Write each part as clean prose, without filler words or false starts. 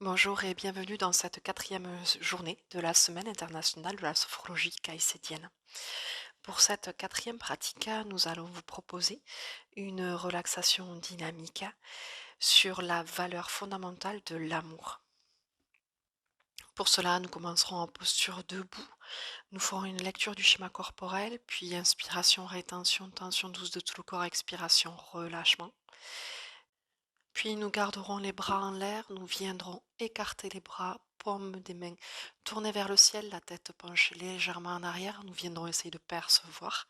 Bonjour et bienvenue dans cette quatrième journée de la Semaine internationale de la sophrologie caïcédienne. Pour cette quatrième pratique, nous allons vous proposer une relaxation dynamique sur la valeur fondamentale de l'amour. Pour cela, nous commencerons en posture debout. Nous ferons une lecture du schéma corporel, puis inspiration, rétention, tension douce de tout le corps, expiration, relâchement. Puis nous garderons les bras en l'air, nous viendrons écarter les bras, paumes des mains tournées vers le ciel, la tête penchée légèrement en arrière. Nous viendrons essayer de percevoir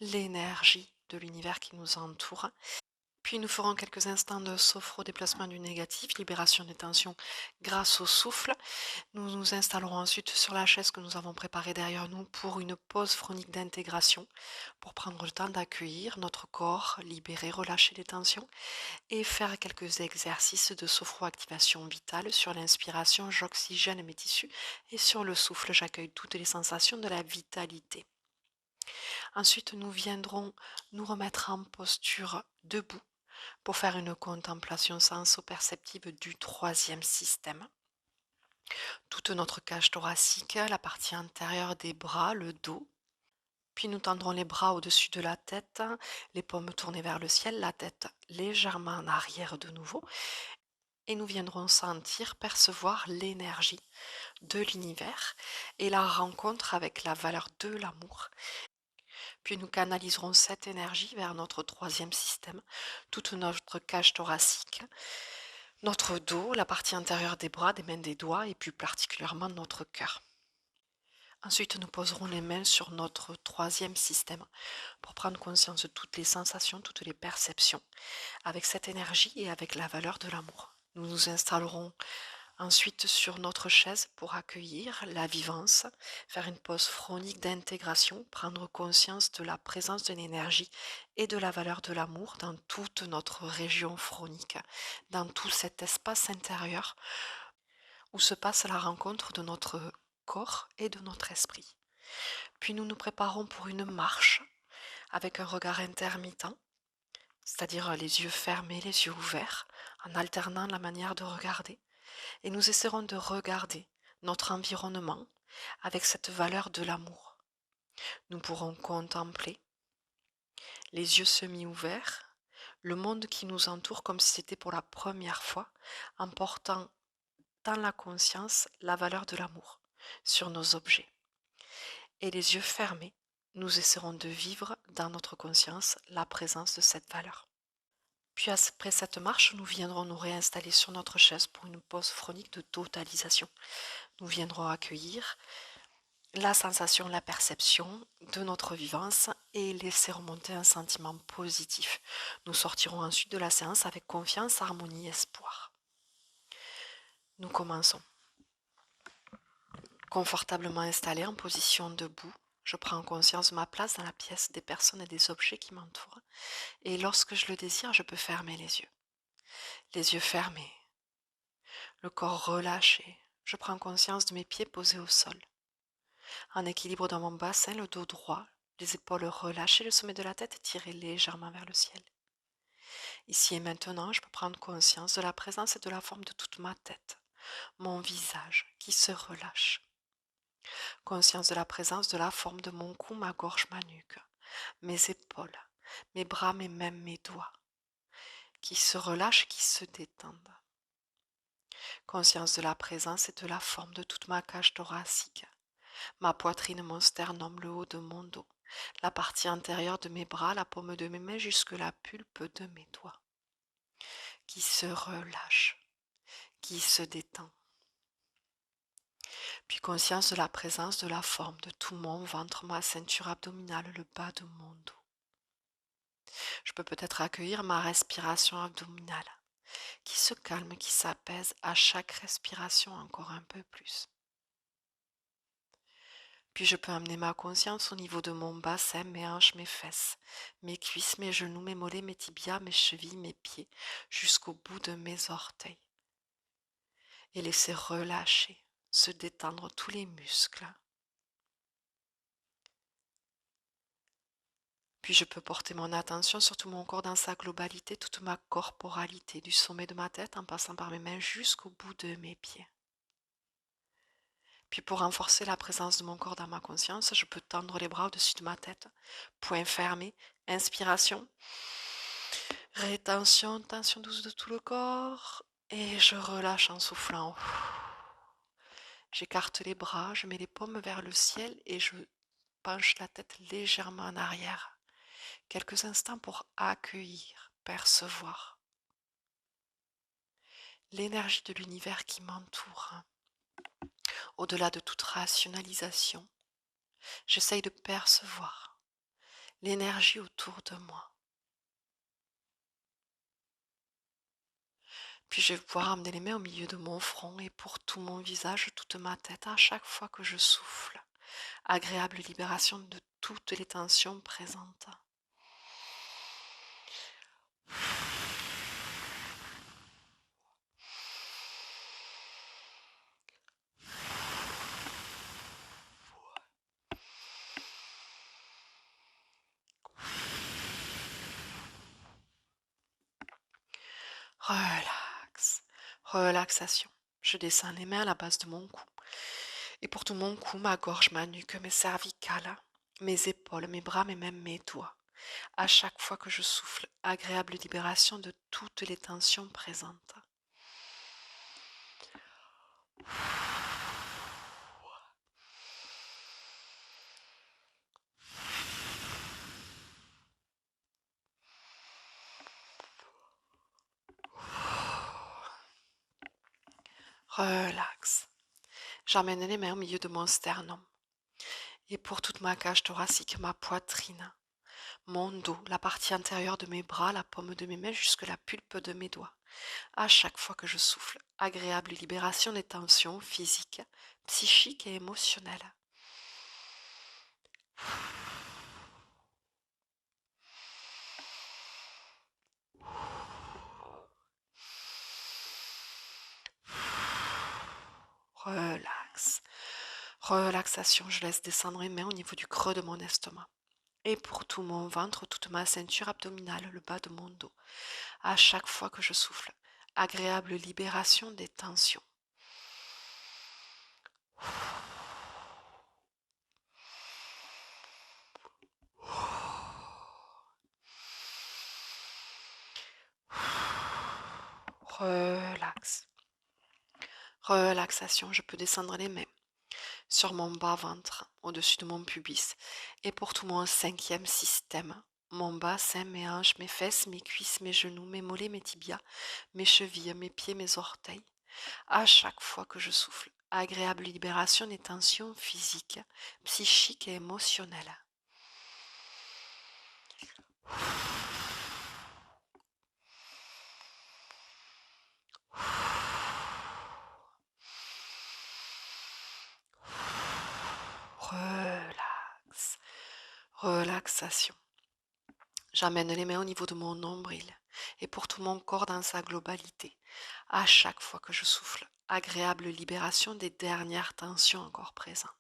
l'énergie de l'univers qui nous entoure. Puis nous ferons quelques instants de sophro-déplacement du négatif, libération des tensions grâce au souffle. Nous nous installerons ensuite sur la chaise que nous avons préparée derrière nous pour une pause phronique d'intégration, pour prendre le temps d'accueillir notre corps, libérer, relâcher les tensions et faire quelques exercices de sophroactivation vitale. Sur l'inspiration, j'oxygène mes tissus et sur le souffle, j'accueille toutes les sensations de la vitalité. Ensuite, nous viendrons nous remettre en posture debout pour faire une contemplation senso-perceptive du troisième système. Toute notre cage thoracique, la partie intérieure des bras, le dos. Puis nous tendrons les bras au-dessus de la tête, les paumes tournées vers le ciel, la tête légèrement en arrière de nouveau. Et nous viendrons sentir, percevoir l'énergie de l'univers et la rencontre avec la valeur de l'amour. Puis nous canaliserons cette énergie vers notre troisième système, toute notre cage thoracique, notre dos, la partie intérieure des bras, des mains, des doigts et plus particulièrement notre cœur. Ensuite, nous poserons les mains sur notre troisième système pour prendre conscience de toutes les sensations, toutes les perceptions, avec cette énergie et avec la valeur de l'amour. Nous nous installerons ensuite sur notre chaise pour accueillir la vivance, faire une pause phronique d'intégration, prendre conscience de la présence de l'énergie et de la valeur de l'amour dans toute notre région phronique, dans tout cet espace intérieur où se passe la rencontre de notre corps et de notre esprit. Puis nous nous préparons pour une marche avec un regard intermittent, c'est-à-dire les yeux fermés, les yeux ouverts, en alternant la manière de regarder. Et nous essaierons de regarder notre environnement avec cette valeur de l'amour. Nous pourrons contempler, les yeux semi-ouverts, le monde qui nous entoure comme si c'était pour la première fois, en portant dans la conscience la valeur de l'amour sur nos objets. Et les yeux fermés, nous essaierons de vivre dans notre conscience la présence de cette valeur. Puis après cette marche, nous viendrons nous réinstaller sur notre chaise pour une pause phronique de totalisation. Nous viendrons accueillir la sensation, la perception de notre vivance et laisser remonter un sentiment positif. Nous sortirons ensuite de la séance avec confiance, harmonie, espoir. Nous commençons. Confortablement installé en position debout, je prends conscience de ma place dans la pièce, des personnes et des objets qui m'entourent. Et lorsque je le désire, je peux fermer les yeux. Les yeux fermés, le corps relâché. Je prends conscience de mes pieds posés au sol. En équilibre dans mon bassin, le dos droit, les épaules relâchées, le sommet de la tête tiré légèrement vers le ciel. Ici et maintenant, je peux prendre conscience de la présence et de la forme de toute ma tête, mon visage qui se relâche. Conscience de la présence de la forme de mon cou, ma gorge, ma nuque, mes épaules, mes bras, mes mains, mes doigts, qui se relâchent, qui se détendent. Conscience de la présence et de la forme de toute ma cage thoracique, ma poitrine, mon sternum, le haut de mon dos, la partie antérieure de mes bras, la paume de mes mains jusque la pulpe de mes doigts, qui se relâche, qui se détend. Puis conscience de la présence de la forme de tout mon ventre, ma ceinture abdominale, le bas de mon dos. Je peux peut-être accueillir ma respiration abdominale, qui se calme, qui s'apaise à chaque respiration encore un peu plus. Puis je peux amener ma conscience au niveau de mon bassin, mes hanches, mes fesses, mes cuisses, mes genoux, mes mollets, mes tibias, mes chevilles, mes pieds, jusqu'au bout de mes orteils. Et laisser relâcher, se détendre tous les muscles. Puis je peux porter mon attention sur tout mon corps dans sa globalité, toute ma corporalité, du sommet de ma tête en passant par mes mains jusqu'au bout de mes pieds. Puis pour renforcer la présence de mon corps dans ma conscience, je peux tendre les bras au-dessus de ma tête, poings fermés, inspiration, rétention, tension douce de tout le corps, et je relâche en soufflant. J'écarte les bras, je mets les paumes vers le ciel et je penche la tête légèrement en arrière. Quelques instants pour accueillir, percevoir l'énergie de l'univers qui m'entoure. Au-delà de toute rationalisation, j'essaye de percevoir l'énergie autour de moi. Puis je vais pouvoir amener les mains au milieu de mon front et pour tout mon visage, toute ma tête, à chaque fois que je souffle. Agréable libération de toutes les tensions présentes. Relax. Relaxation. Je descends les mains à la base de mon cou. Et pour tout mon cou, ma gorge, ma nuque, mes cervicales, mes épaules, mes bras, mais même mes doigts. À chaque fois que je souffle, agréable libération de toutes les tensions présentes. Relax. J'emmène les mains au milieu de mon sternum. Et pour toute ma cage thoracique, ma poitrine, mon dos, la partie antérieure de mes bras, la paume de mes mains jusque la pulpe de mes doigts. À chaque fois que je souffle, agréable libération des tensions physiques, psychiques et émotionnelles. Relax. Relaxation, je laisse descendre mes mains au niveau du creux de mon estomac. Et pour tout mon ventre, toute ma ceinture abdominale, le bas de mon dos. À chaque fois que je souffle, agréable libération des tensions. Relax. Relaxation, je peux descendre les mains sur mon bas-ventre, au-dessus de mon pubis, et pour tout mon cinquième système, mon bassin, mes hanches, mes fesses, mes cuisses, mes genoux, mes mollets, mes tibias, mes chevilles, mes pieds, mes orteils. À chaque fois que je souffle, agréable libération des tensions physiques, psychiques et émotionnelles. Relax. Relaxation. J'emmène les mains au niveau de mon nombril et pour tout mon corps dans sa globalité. À chaque fois que je souffle, agréable libération des dernières tensions encore présentes.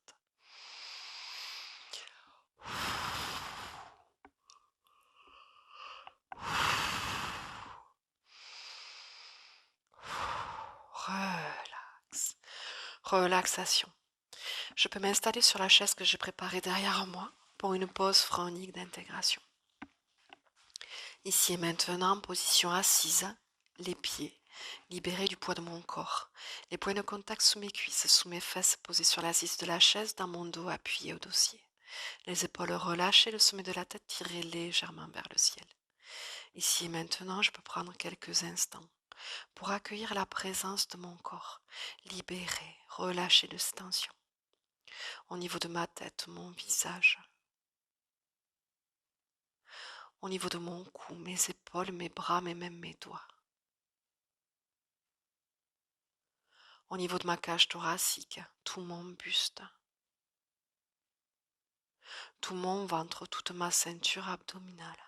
Relax. Relaxation. Je peux m'installer sur la chaise que j'ai préparée derrière moi pour une pause phrénique d'intégration. Ici et maintenant, en position assise, les pieds libérés du poids de mon corps, les points de contact sous mes cuisses, sous mes fesses posées sur l'assise de la chaise, dans mon dos appuyé au dossier. Les épaules relâchées, le sommet de la tête tiré légèrement vers le ciel. Ici et maintenant, je peux prendre quelques instants pour accueillir la présence de mon corps, libéré, relâché de ces tensions. Au niveau de ma tête, mon visage. Au niveau de mon cou, mes épaules, mes bras, mais même mes doigts. Au niveau de ma cage thoracique, tout mon buste. Tout mon ventre, toute ma ceinture abdominale.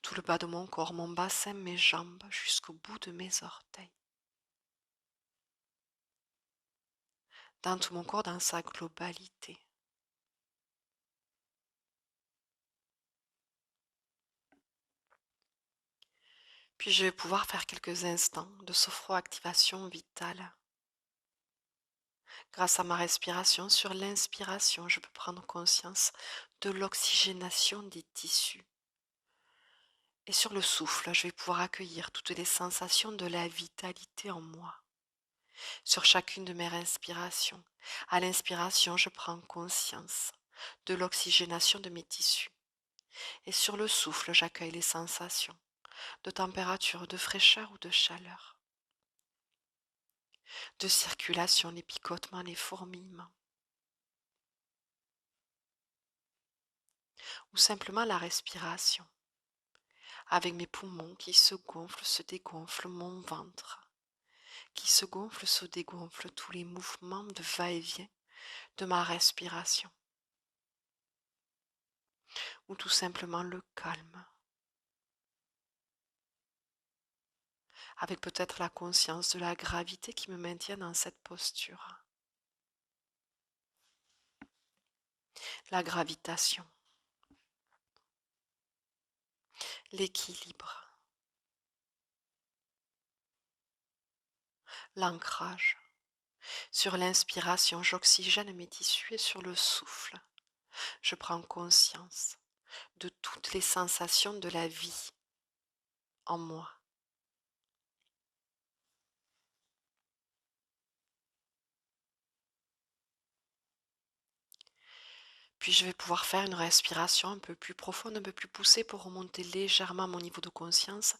Tout le bas de mon corps, mon bassin, mes jambes, jusqu'au bout de mes orteils. Dans tout mon corps, dans sa globalité. Puis je vais pouvoir faire quelques instants de sophroactivation vitale. Grâce à ma respiration, sur l'inspiration, je peux prendre conscience de l'oxygénation des tissus. Et sur le souffle, je vais pouvoir accueillir toutes les sensations de la vitalité en moi. Sur chacune de mes respirations, à l'inspiration, je prends conscience de l'oxygénation de mes tissus. Et sur le souffle, j'accueille les sensations de température, de fraîcheur ou de chaleur, de circulation, les picotements, les fourmillements, ou simplement la respiration, avec mes poumons qui se gonflent, se dégonflent, mon ventre qui se gonfle, se dégonfle, tous les mouvements de va-et-vient de ma respiration, ou tout simplement le calme, avec peut-être la conscience de la gravité qui me maintient dans cette posture. La gravitation, l'équilibre, l'ancrage. Sur l'inspiration, j'oxygène mes tissus et sur le souffle, je prends conscience de toutes les sensations de la vie en moi. Puis je vais pouvoir faire une respiration un peu plus profonde, un peu plus poussée pour remonter légèrement mon niveau de conscience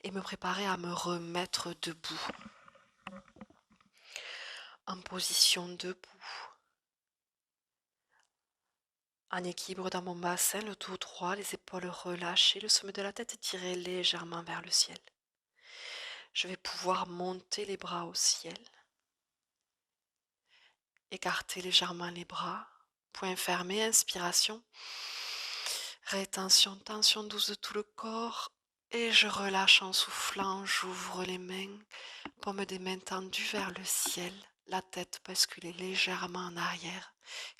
et me préparer à me remettre debout, en position debout, en équilibre dans mon bassin, le dos droit, les épaules relâchées, le sommet de la tête tiré légèrement vers le ciel. Je vais pouvoir monter les bras au ciel, écarter légèrement les bras, poings fermés, inspiration, rétention, tension douce de tout le corps, et je relâche en soufflant, j'ouvre les mains, paume des mains tendues vers le ciel, la tête basculée légèrement en arrière,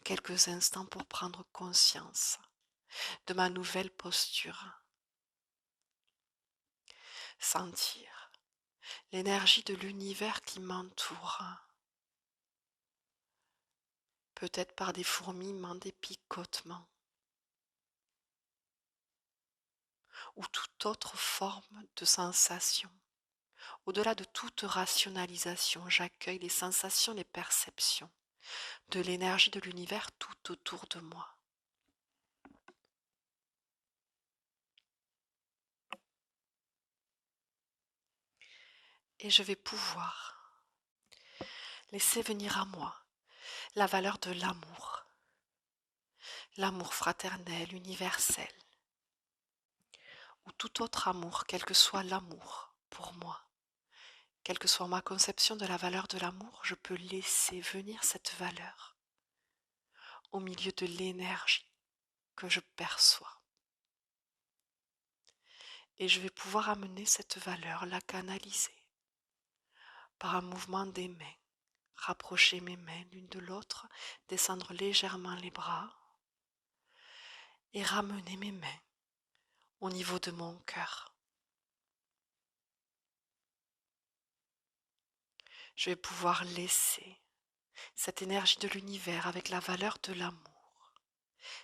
quelques instants pour prendre conscience de ma nouvelle posture. Sentir l'énergie de l'univers qui m'entoure, peut-être par des fourmillements, des picotements, ou toute autre forme de sensation. Au-delà de toute rationalisation, j'accueille les sensations, les perceptions de l'énergie de l'univers tout autour de moi. Et je vais pouvoir laisser venir à moi la valeur de l'amour fraternel, universel, ou tout autre amour, quel que soit l'amour pour moi. Quelle que soit ma conception de la valeur de l'amour, je peux laisser venir cette valeur au milieu de l'énergie que je perçois. Et je vais pouvoir amener cette valeur, la canaliser par un mouvement des mains, rapprocher mes mains l'une de l'autre, descendre légèrement les bras et ramener mes mains au niveau de mon cœur. Je vais pouvoir laisser cette énergie de l'univers avec la valeur de l'amour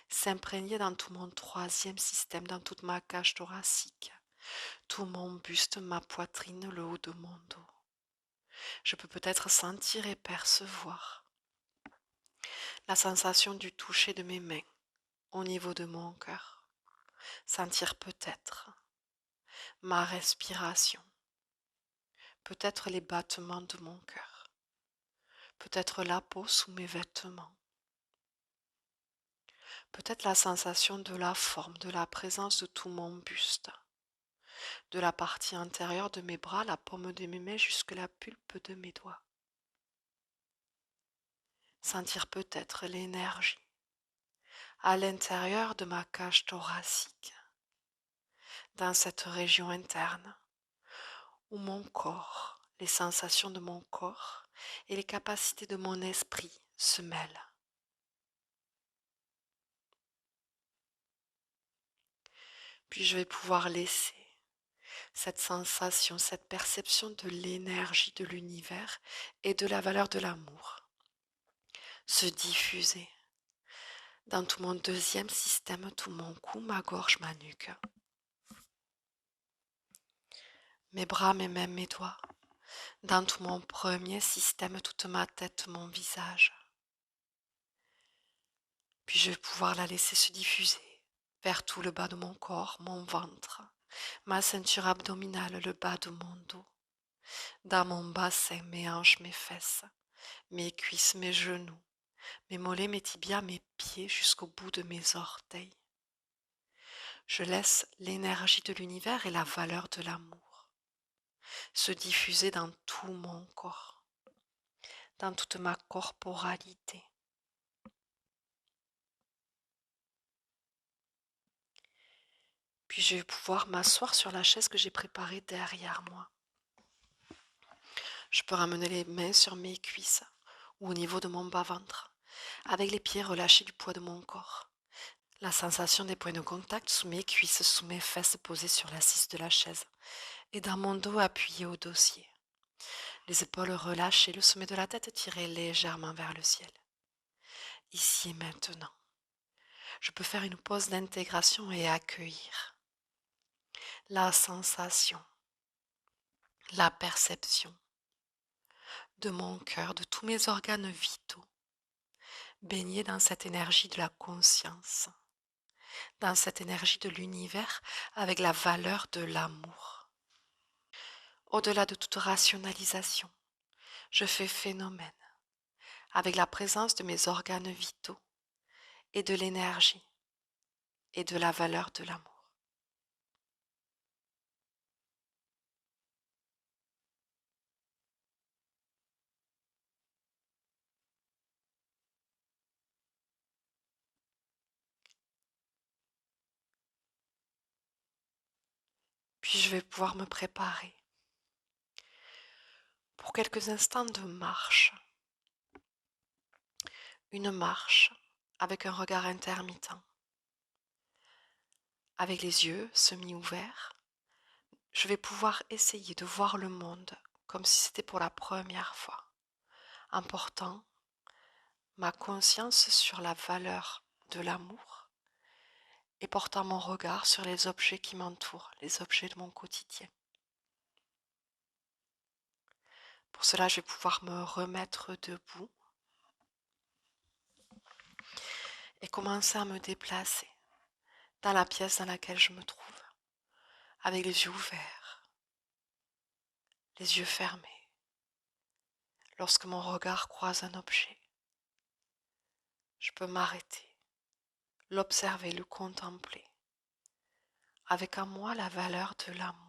s'imprégner dans tout mon troisième système, dans toute ma cage thoracique, tout mon buste, ma poitrine, le haut de mon dos. Je peux peut-être sentir et percevoir la sensation du toucher de mes mains au niveau de mon cœur. Sentir peut-être ma respiration, peut-être les battements de mon cœur, peut-être la peau sous mes vêtements, peut-être la sensation de la forme, de la présence de tout mon buste, de la partie antérieure de mes bras, la paume de mes mains jusque la pulpe de mes doigts. Sentir peut-être l'énergie à l'intérieur de ma cage thoracique, dans cette région interne, où mon corps, les sensations de mon corps et les capacités de mon esprit se mêlent. Puis je vais pouvoir laisser cette sensation, cette perception de l'énergie de l'univers et de la valeur de l'amour se diffuser dans tout mon deuxième système, tout mon cou, ma gorge, ma nuque, mes bras, mes mains, mes doigts, dans tout mon premier système, toute ma tête, mon visage. Puis je vais pouvoir la laisser se diffuser vers tout le bas de mon corps, mon ventre, ma ceinture abdominale, le bas de mon dos, dans mon bassin, mes hanches, mes fesses, mes cuisses, mes genoux, mes mollets, mes tibias, mes pieds jusqu'au bout de mes orteils. Je laisse l'énergie de l'univers et la valeur de l'amour se diffuser dans tout mon corps, dans toute ma corporalité. Puis je vais pouvoir m'asseoir sur la chaise que j'ai préparée derrière moi. Je peux ramener les mains sur mes cuisses ou au niveau de mon bas-ventre, avec les pieds relâchés du poids de mon corps. La sensation des points de contact sous mes cuisses, sous mes fesses posées sur l'assise de la chaise et dans mon dos appuyé au dossier. Les épaules relâchées, le sommet de la tête tiré légèrement vers le ciel. Ici et maintenant, je peux faire une pause d'intégration et accueillir la sensation, la perception de mon cœur, de tous mes organes vitaux, baignés dans cette énergie de la conscience, dans cette énergie de l'univers avec la valeur de l'amour. Au-delà de toute rationalisation, je fais phénomène avec la présence de mes organes vitaux et de l'énergie et de la valeur de l'amour. Puis je vais pouvoir me préparer pour quelques instants de marche. Une marche avec un regard intermittent, avec les yeux semi-ouverts. Je vais pouvoir essayer de voir le monde comme si c'était pour la première fois, en portant ma conscience sur la valeur de l'amour et portant mon regard sur les objets qui m'entourent, les objets de mon quotidien. Pour cela, je vais pouvoir me remettre debout et commencer à me déplacer dans la pièce dans laquelle je me trouve, avec les yeux ouverts, les yeux fermés. Lorsque mon regard croise un objet, je peux m'arrêter, l'observer, le contempler, avec en moi la valeur de l'amour.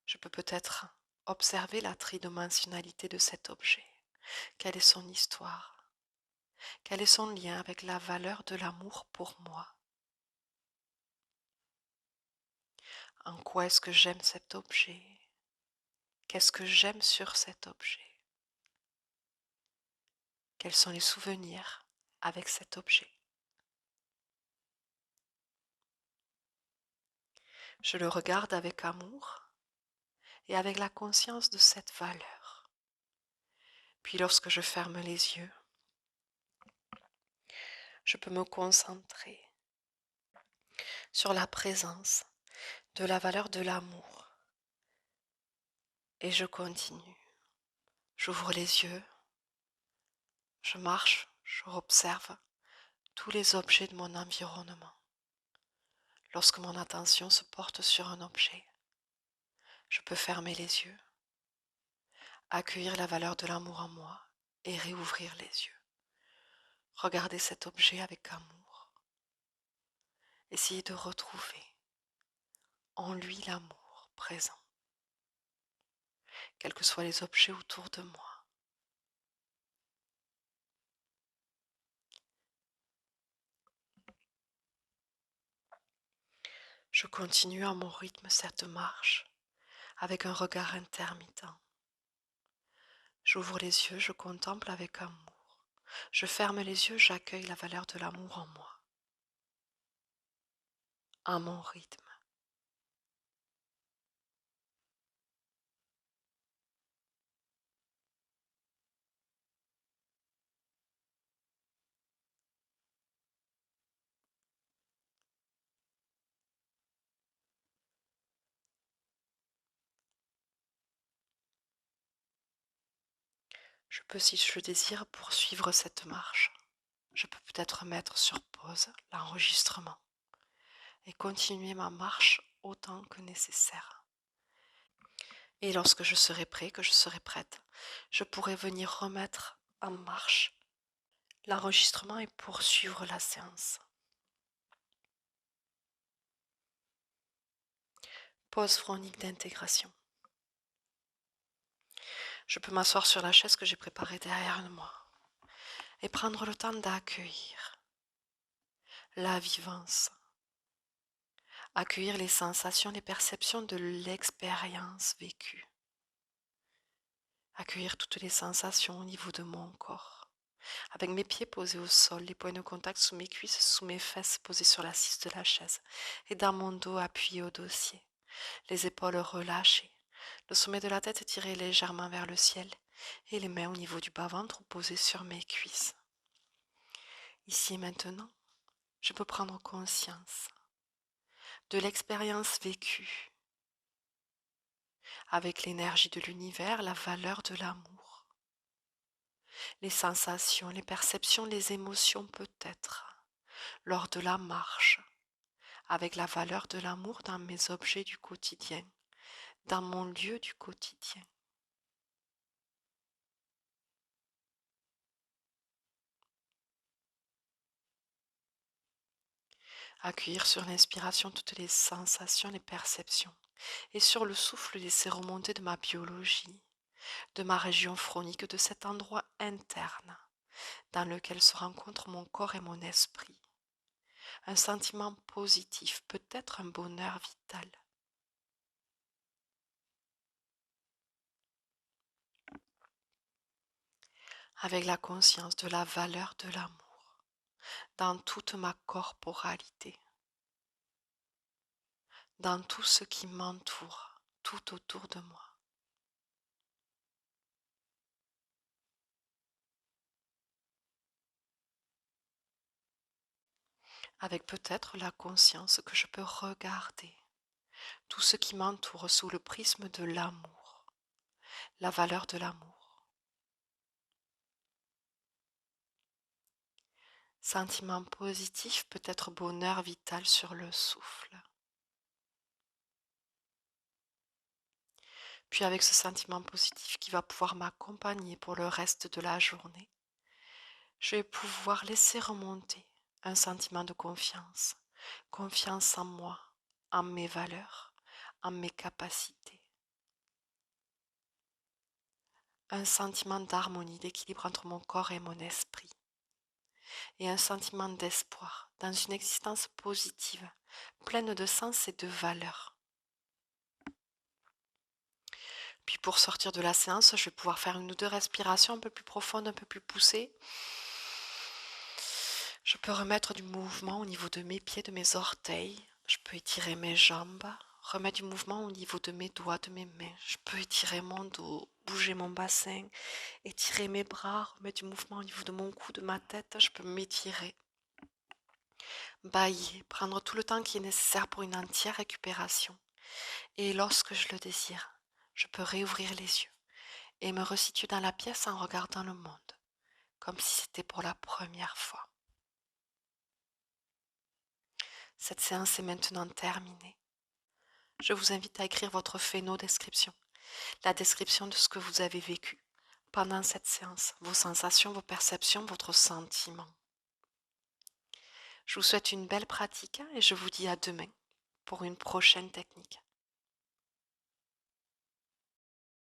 Je peux peut-être observer la tridimensionnalité de cet objet. Quelle est son histoire? Quel est son lien avec la valeur de l'amour pour moi? En quoi est-ce que j'aime cet objet? Qu'est-ce que j'aime sur cet objet? Quels sont les souvenirs avec cet objet? Je le regarde avec amour et avec la conscience de cette valeur. Puis lorsque je ferme les yeux, je peux me concentrer sur la présence de la valeur de l'amour. Et je continue. J'ouvre les yeux, je marche, je observe tous les objets de mon environnement. Lorsque mon attention se porte sur un objet, je peux fermer les yeux, accueillir la valeur de l'amour en moi et réouvrir les yeux. Regarder cet objet avec amour. Essayer de retrouver en lui l'amour présent, quels que soient les objets autour de moi. Je continue à mon rythme cette marche avec un regard intermittent. J'ouvre les yeux, je contemple avec amour. Je ferme les yeux, j'accueille la valeur de l'amour en moi. à mon rythme. Je peux, si je le désire, poursuivre cette marche. Je peux peut-être mettre sur pause l'enregistrement et continuer ma marche autant que nécessaire. Et lorsque je serai prêt, que je serai prête, je pourrai venir remettre en marche l'enregistrement et poursuivre la séance. Pause chronique d'intégration. Je peux m'asseoir sur la chaise que j'ai préparée derrière moi et prendre le temps d'accueillir la vivance, accueillir les sensations, les perceptions de l'expérience vécue, accueillir toutes les sensations au niveau de mon corps, avec mes pieds posés au sol, les points de contact sous mes cuisses, sous mes fesses posées sur l'assise de la chaise et dans mon dos appuyé au dossier, les épaules relâchées, le sommet de la tête tiré légèrement vers le ciel et les mains au niveau du bas-ventre posées sur mes cuisses. Ici et maintenant, je peux prendre conscience de l'expérience vécue avec l'énergie de l'univers, la valeur de l'amour, les sensations, les perceptions, les émotions peut-être lors de la marche, avec la valeur de l'amour dans mes objets du quotidien, dans mon lieu du quotidien. Accueillir sur l'inspiration toutes les sensations, les perceptions, et sur le souffle laisser remonter de ma biologie, de ma région phronique, de cet endroit interne dans lequel se rencontrent mon corps et mon esprit. Un sentiment positif, peut-être un bonheur vital. Avec la conscience de la valeur de l'amour dans toute ma corporalité, dans tout ce qui m'entoure, tout autour de moi. Avec peut-être la conscience que je peux regarder tout ce qui m'entoure sous le prisme de l'amour, la valeur de l'amour. Sentiment positif, peut-être bonheur vital sur le souffle. Puis avec ce sentiment positif qui va pouvoir m'accompagner pour le reste de la journée, je vais pouvoir laisser remonter un sentiment de confiance, confiance en moi, en mes valeurs, en mes capacités. Un sentiment d'harmonie, d'équilibre entre mon corps et mon esprit. Et un sentiment d'espoir dans une existence positive, pleine de sens et de valeurs. Puis pour sortir de la séance, je vais pouvoir faire une ou deux respirations un peu plus profondes, un peu plus poussées. Je peux remettre du mouvement au niveau de mes pieds, de mes orteils. Je peux étirer mes jambes, remettre du mouvement au niveau de mes doigts, de mes mains. Je peux étirer mon dos, bouger mon bassin, étirer mes bras, remettre du mouvement au niveau de mon cou, de ma tête. Je peux m'étirer, bâiller, prendre tout le temps qui est nécessaire pour une entière récupération. Et lorsque je le désire, je peux réouvrir les yeux et me resituer dans la pièce en regardant le monde, comme si c'était pour la première fois. Cette séance est maintenant terminée. Je vous invite à écrire votre phéno-description, la description de ce que vous avez vécu pendant cette séance, vos sensations, vos perceptions, votre sentiment. Je vous souhaite une belle pratique et je vous dis à demain pour une prochaine technique.